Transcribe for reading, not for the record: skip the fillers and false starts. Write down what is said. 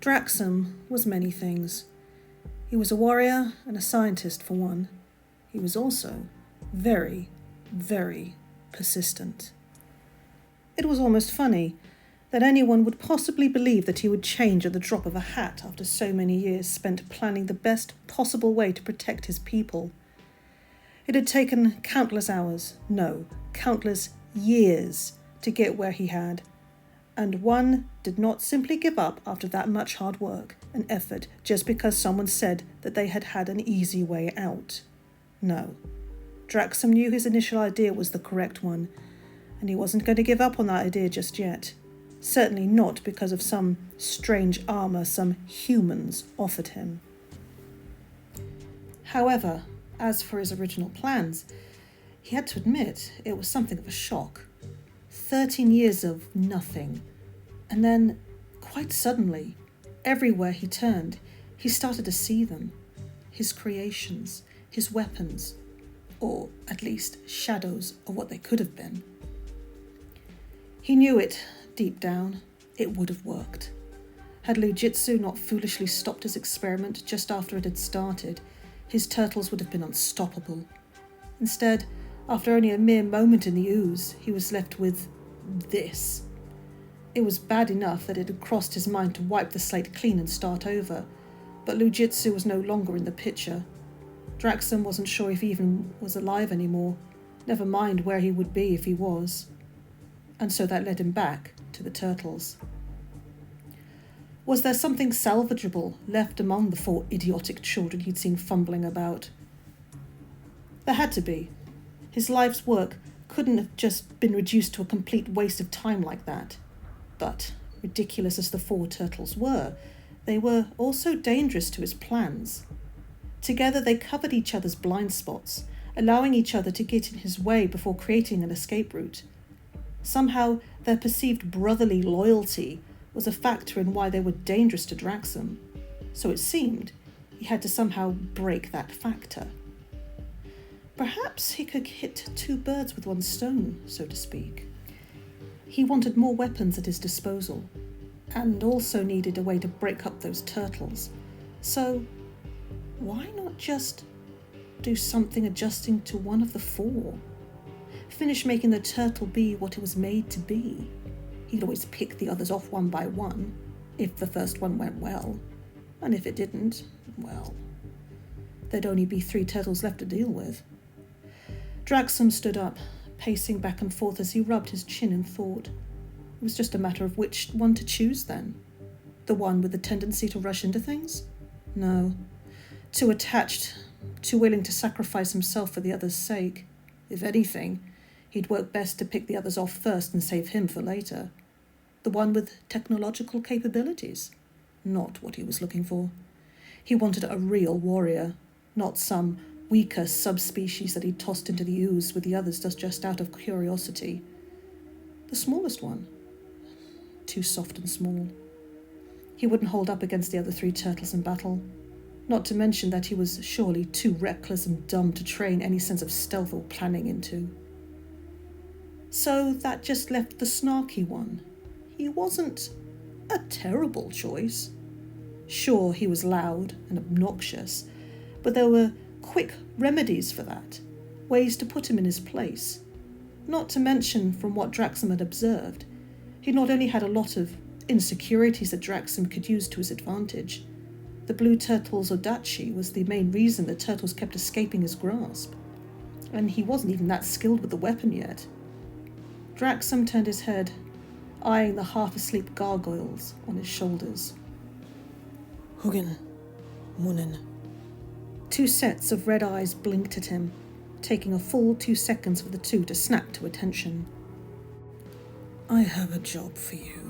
Draxum was many things. He was a warrior and a scientist for one. He was also very, very persistent. It was almost funny that anyone would possibly believe that he would change at the drop of a hat after so many years spent planning the best possible way to protect his people. It had taken countless hours, no, countless years to get where he had, and one did not simply give up after that much hard work and effort just because someone said that they had had an easy way out. No, Draxum knew his initial idea was the correct one, and he wasn't going to give up on that idea just yet. Certainly not because of some strange armor some humans offered him. However, as for his original plans, he had to admit it was something of a shock. 13 years of nothing, and then, quite suddenly, everywhere he turned, he started to see them. His creations, his weapons, or at least shadows of what they could have been. He knew it, deep down, it would have worked. Had Lujitsu not foolishly stopped his experiment just after it had started, his turtles would have been unstoppable. Instead, after only a mere moment in the ooze, he was left with this. It was bad enough that it had crossed his mind to wipe the slate clean and start over, but Lujitsu was no longer in the picture. Draxum wasn't sure if he even was alive anymore, never mind where he would be if he was. And so that led him back to the turtles. Was there something salvageable left among the 4 idiotic children he'd seen fumbling about? There had to be. His life's work couldn't have just been reduced to a complete waste of time like that. But, ridiculous as the 4 turtles were, they were also dangerous to his plans. Together they covered each other's blind spots, allowing each other to get in his way before creating an escape route. Somehow, their perceived brotherly loyalty was a factor in why they were dangerous to Draxum. So it seemed he had to somehow break that factor. Perhaps he could hit 2 birds with 1 stone, so to speak. He wanted more weapons at his disposal, and also needed a way to break up those turtles. So, why not just do something adjusting to one of the 4? Finish making the turtle be what it was made to be. He'd always pick the others off one by one, if the first one went well. And if it didn't, well, there'd only be 3 turtles left to deal with. Draxum stood up, pacing back and forth as he rubbed his chin in thought. It was just a matter of which one to choose then. The one with the tendency to rush into things? No. Too attached, too willing to sacrifice himself for the other's sake. If anything, he'd work best to pick the others off first and save him for later. The one with technological capabilities? Not what he was looking for. He wanted a real warrior, not some weaker subspecies that he'd tossed into the ooze with the others just out of curiosity. The smallest one. Too soft and small. He wouldn't hold up against the other 3 turtles in battle. Not to mention that he was surely too reckless and dumb to train any sense of stealth or planning into. So that just left the snarky one. He wasn't a terrible choice. Sure, he was loud and obnoxious, but there were quick remedies for that, ways to put him in his place. Not to mention, from what Draxum had observed, he not only had a lot of insecurities that Draxum could use to his advantage. The blue turtle's odachi was the main reason the turtles kept escaping his grasp, and he wasn't even that skilled with the weapon yet. Draxum turned his head, eyeing the half-asleep gargoyles on his shoulders. Hugin, Munin. 2 sets of red eyes blinked at him, taking a full 2 seconds for the 2 to snap to attention. I have a job for you.